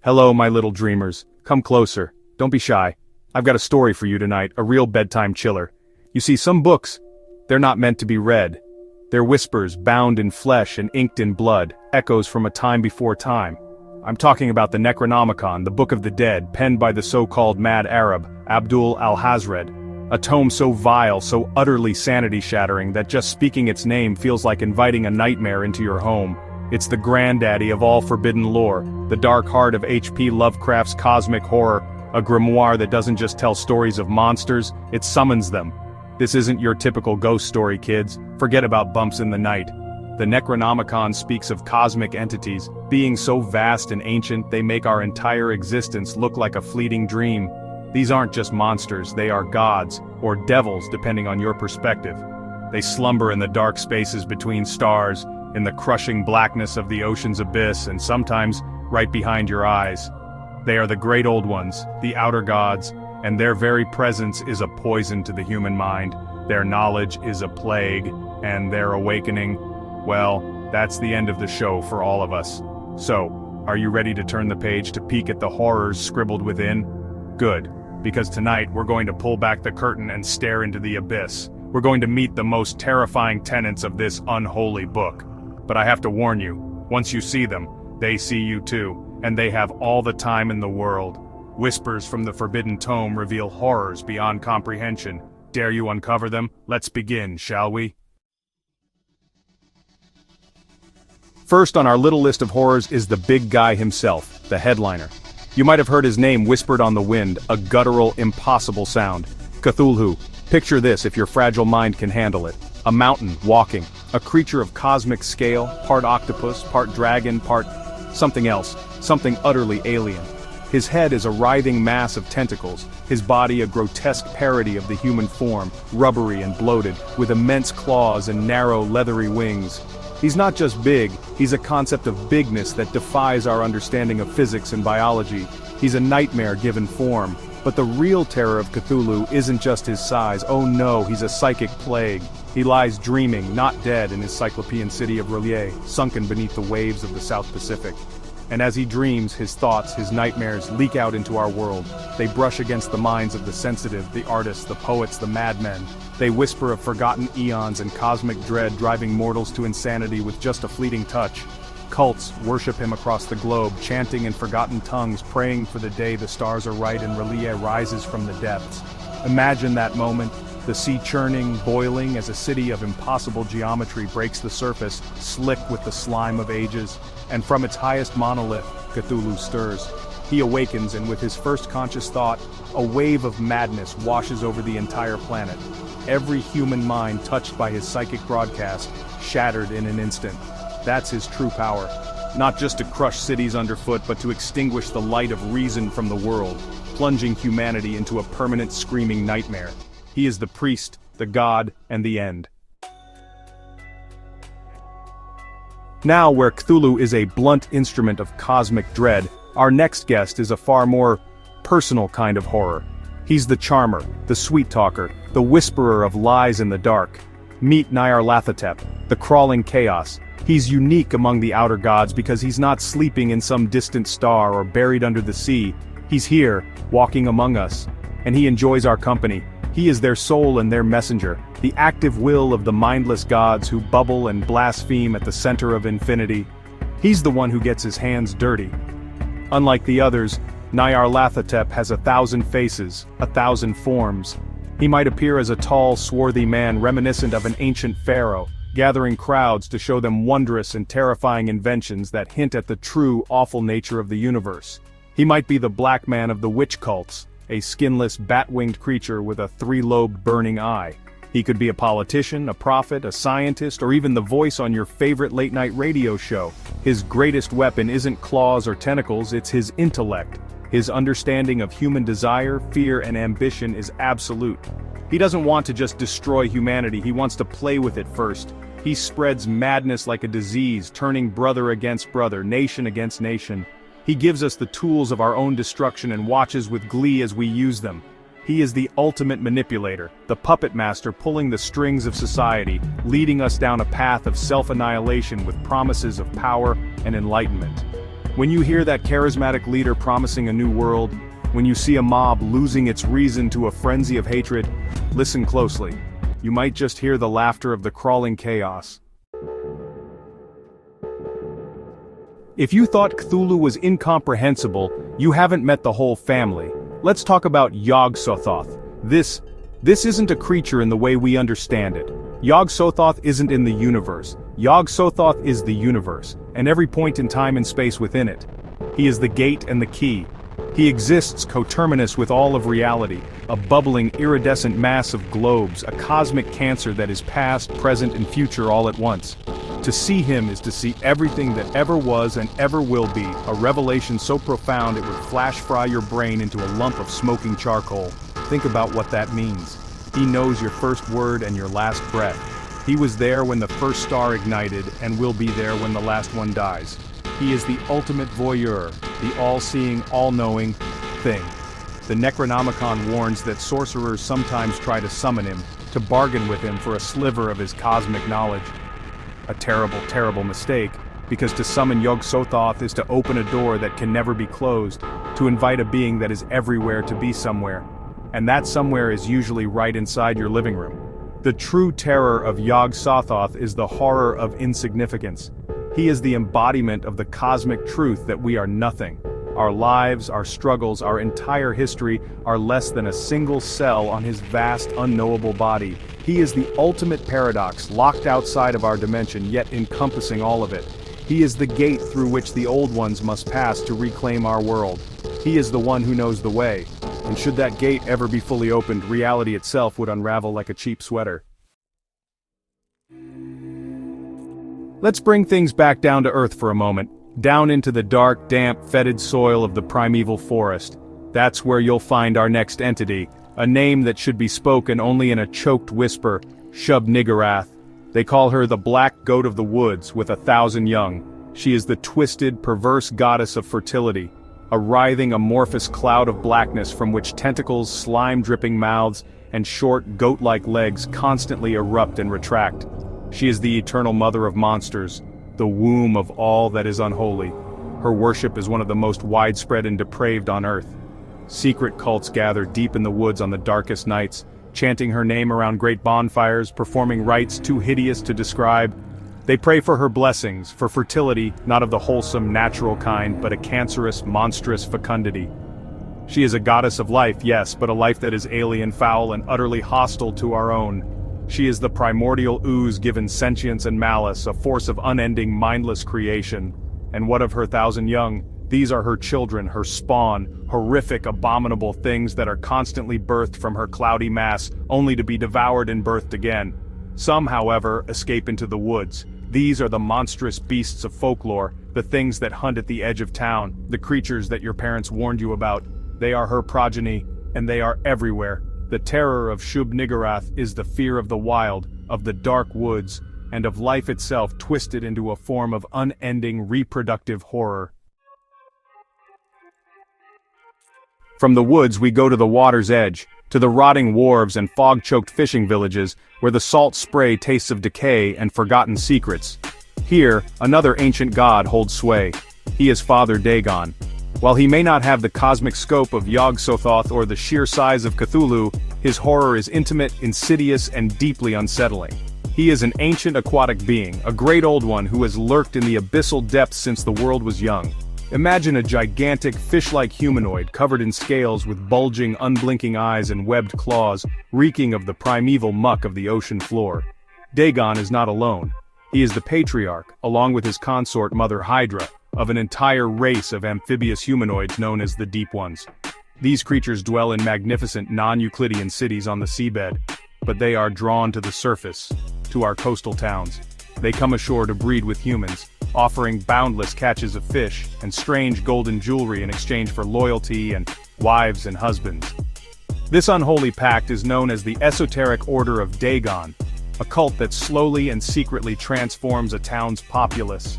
Hello, my little dreamers. Come closer. Don't be shy. I've got a story for you tonight, a real bedtime chiller. You see, some books, they're not meant to be read. They're whispers bound in flesh and inked in blood, echoes from a time before time. I'm talking about the Necronomicon, the Book of the Dead, penned by the so-called Mad Arab, Abdul al-Hazred. A tome so vile, so utterly sanity-shattering that just speaking its name feels like inviting a nightmare into your home. It's the granddaddy of all forbidden lore, the dark heart of H.P. Lovecraft's cosmic horror, a grimoire that doesn't just tell stories of monsters, it summons them. This isn't your typical ghost story, kids. Forget about bumps in the night. The Necronomicon speaks of cosmic entities, being so vast and ancient they make our entire existence look like a fleeting dream. These aren't just monsters, they are gods, or devils depending on your perspective. They slumber in the dark spaces between stars, in the crushing blackness of the ocean's abyss, and sometimes right behind your eyes. They are the great old ones, the outer gods, and their very presence is a poison to the human mind. Their knowledge is a plague, and their awakening, well, that's the end of the show for all of us. So, are you ready to turn the page to peek at the horrors scribbled within? Good, because tonight we're going to pull back the curtain and stare into the abyss. We're going to meet the most terrifying tenets of this unholy book. But I have to warn you, once you see them, they see you too, and they have all the time in the world. Whispers from the forbidden tome reveal horrors beyond comprehension. Dare you uncover them? Let's begin, shall we? First on our little list of horrors is the big guy himself, the headliner. You might have heard his name whispered on the wind, a guttural, impossible sound. Cthulhu. Picture this if your fragile mind can handle it. A mountain walking, a creature of cosmic scale, part octopus, part dragon, part something else, something utterly alien. His head is a writhing mass of tentacles, his body a grotesque parody of the human form, rubbery and bloated, with immense claws and narrow, leathery wings. He's not just big, he's a concept of bigness that defies our understanding of physics and biology. He's a nightmare given form. But the real terror of Cthulhu isn't just his size, oh no, he's a psychic plague. He lies dreaming, not dead, in his cyclopean city of R'lyeh, sunken beneath the waves of the South Pacific. And as he dreams, his thoughts, his nightmares leak out into our world. They brush against the minds of the sensitive, the artists, the poets, the madmen. They whisper of forgotten eons and cosmic dread driving mortals to insanity with just a fleeting touch. Cults worship him across the globe, chanting in forgotten tongues, praying for the day the stars are right and R'lyeh rises from the depths. Imagine that moment, the sea churning, boiling as a city of impossible geometry breaks the surface, slick with the slime of ages, and from its highest monolith, Cthulhu stirs. He awakens, and with his first conscious thought, a wave of madness washes over the entire planet. Every human mind touched by his psychic broadcast, shattered in an instant. That's his true power. Not just to crush cities underfoot, but to extinguish the light of reason from the world, plunging humanity into a permanent screaming nightmare. He is the priest, the god, and the end. Now, where Cthulhu is a blunt instrument of cosmic dread, our next guest is a far more personal kind of horror. He's the charmer, the sweet talker, the whisperer of lies in the dark. Meet Nyarlathotep, the crawling chaos. He's unique among the outer gods because he's not sleeping in some distant star or buried under the sea. He's here, walking among us. And he enjoys our company. He is their soul and their messenger, the active will of the mindless gods who bubble and blaspheme at the center of infinity. He's the one who gets his hands dirty. Unlike the others, Nyarlathotep has 1,000 faces, 1,000 forms. He might appear as a tall, swarthy man reminiscent of an ancient pharaoh, gathering crowds to show them wondrous and terrifying inventions that hint at the true, awful nature of the universe. He might be the black man of the witch cults, a skinless, bat-winged creature with a 3-lobed burning eye. He could be a politician, a prophet, a scientist, or even the voice on your favorite late-night radio show. His greatest weapon isn't claws or tentacles, it's his intellect. His understanding of human desire, fear, and ambition is absolute. He doesn't want to just destroy humanity, he wants to play with it first. He spreads madness like a disease, turning brother against brother, nation against nation. He gives us the tools of our own destruction and watches with glee as we use them. He is the ultimate manipulator, the puppet master pulling the strings of society, leading us down a path of self-annihilation with promises of power and enlightenment. When you hear that charismatic leader promising a new world, when you see a mob losing its reason to a frenzy of hatred, listen closely. You might just hear the laughter of the crawling chaos. If you thought Cthulhu was incomprehensible, you haven't met the whole family. Let's talk about Yog-Sothoth. This isn't a creature in the way we understand it. Yog-Sothoth isn't in the universe. Yog-Sothoth is the universe, and every point in time and space within it. He is the gate and the key. He exists coterminous with all of reality, a bubbling iridescent mass of globes, a cosmic cancer that is past, present, and future all at once. To see him is to see everything that ever was and ever will be, a revelation so profound it would flash fry your brain into a lump of smoking charcoal. Think about what that means. He knows your first word and your last breath. He was there when the first star ignited and will be there when the last one dies. He is the ultimate voyeur, the all-seeing, all-knowing thing. The Necronomicon warns that sorcerers sometimes try to summon him, to bargain with him for a sliver of his cosmic knowledge. A terrible, terrible mistake, because to summon Yog-Sothoth is to open a door that can never be closed, to invite a being that is everywhere to be somewhere. And that somewhere is usually right inside your living room. The true terror of Yog-Sothoth is the horror of insignificance. He is the embodiment of the cosmic truth that we are nothing. Our lives, our struggles, our entire history are less than a single cell on his vast, unknowable body. He is the ultimate paradox, locked outside of our dimension, yet encompassing all of it. He is the gate through which the old ones must pass to reclaim our world. He is the one who knows the way. And should that gate ever be fully opened, reality itself would unravel like a cheap sweater. Let's bring things back down to earth for a moment. Down into the dark, damp, fetid soil of the primeval forest. That's where you'll find our next entity, a name that should be spoken only in a choked whisper, Shub-Niggurath. They call her the Black Goat of the Woods with 1,000 young. She is the twisted, perverse goddess of fertility, a writhing amorphous cloud of blackness from which tentacles, slime-dripping mouths, and short, goat-like legs constantly erupt and retract. She is the eternal mother of monsters, the womb of all that is unholy. Her worship is one of the most widespread and depraved on earth. Secret cults gather deep in the woods on the darkest nights, chanting her name around great bonfires, performing rites too hideous to describe. They pray for her blessings, for fertility, not of the wholesome, natural kind, but a cancerous, monstrous fecundity. She is a goddess of life, yes, but a life that is alien, foul, and utterly hostile to our own. She is the primordial ooze given sentience and malice, a force of unending, mindless creation. And what of her 1,000 young? These are her children, her spawn, horrific, abominable things that are constantly birthed from her cloudy mass, only to be devoured and birthed again. Some, however, escape into the woods. These are the monstrous beasts of folklore, the things that hunt at the edge of town, the creatures that your parents warned you about. They are her progeny, and they are everywhere. The terror of Shub-Niggurath is the fear of the wild, of the dark woods, and of life itself twisted into a form of unending reproductive horror. From the woods we go to the water's edge, to the rotting wharves and fog-choked fishing villages, where the salt spray tastes of decay and forgotten secrets. Here, another ancient god holds sway. He is Father Dagon. While he may not have the cosmic scope of Yog-Sothoth or the sheer size of Cthulhu, his horror is intimate, insidious, and deeply unsettling. He is an ancient aquatic being, a great old one who has lurked in the abyssal depths since the world was young. Imagine a gigantic, fish-like humanoid covered in scales with bulging, unblinking eyes and webbed claws, reeking of the primeval muck of the ocean floor. Dagon is not alone. He is the patriarch, along with his consort Mother Hydra, of an entire race of amphibious humanoids known as the Deep Ones. These creatures dwell in magnificent non-Euclidean cities on the seabed, but they are drawn to the surface, to our coastal towns. They come ashore to breed with humans, offering boundless catches of fish and strange golden jewelry in exchange for loyalty and wives and husbands. This unholy pact is known as the Esoteric Order of Dagon, a cult that slowly and secretly transforms a town's populace.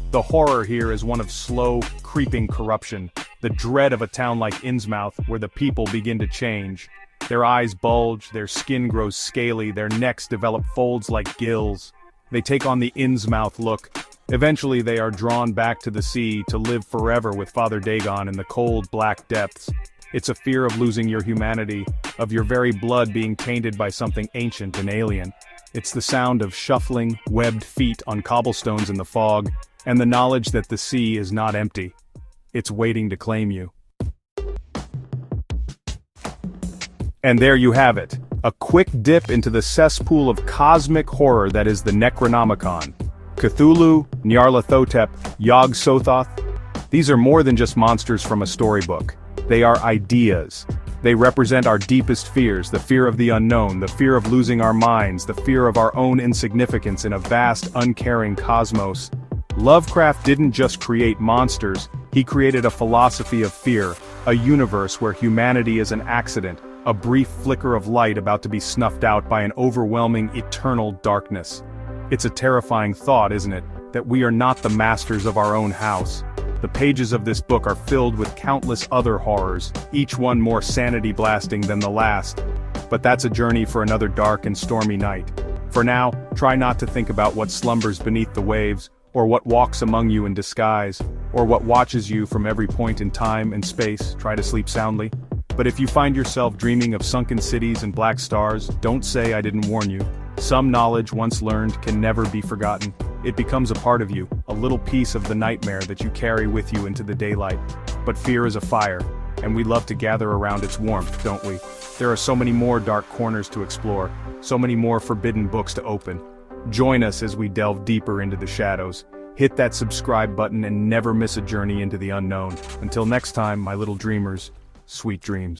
The horror here is one of slow, creeping corruption, the dread of a town like Innsmouth where the people begin to change. Their eyes bulge, their skin grows scaly, their necks develop folds like gills. They take on the Innsmouth look. Eventually they are drawn back to the sea to live forever with Father Dagon in the cold, black depths. It's a fear of losing your humanity, of your very blood being tainted by something ancient and alien. It's the sound of shuffling, webbed feet on cobblestones in the fog, and the knowledge that the sea is not empty. It's waiting to claim you. And there you have it, a quick dip into the cesspool of cosmic horror that is the Necronomicon. Cthulhu, Nyarlathotep, Yog-Sothoth. These are more than just monsters from a storybook. They are ideas. They represent our deepest fears, the fear of the unknown, the fear of losing our minds, the fear of our own insignificance in a vast, uncaring cosmos. Lovecraft didn't just create monsters, he created a philosophy of fear, a universe where humanity is an accident, a brief flicker of light about to be snuffed out by an overwhelming, eternal darkness. It's a terrifying thought, isn't it, that we are not the masters of our own house. The pages of this book are filled with countless other horrors, each one more sanity-blasting than the last. But that's a journey for another dark and stormy night. For now, try not to think about what slumbers beneath the waves, or what walks among you in disguise, or what watches you from every point in time and space. Try to sleep soundly. But if you find yourself dreaming of sunken cities and black stars, don't say I didn't warn you. Some knowledge once learned can never be forgotten. It becomes a part of you, a little piece of the nightmare that you carry with you into the daylight. But fear is a fire, and we love to gather around its warmth, don't we? There are so many more dark corners to explore, so many more forbidden books to open. Join us as we delve deeper into the shadows. Hit that subscribe button and never miss a journey into the unknown. Until next time, my little dreamers, sweet dreams.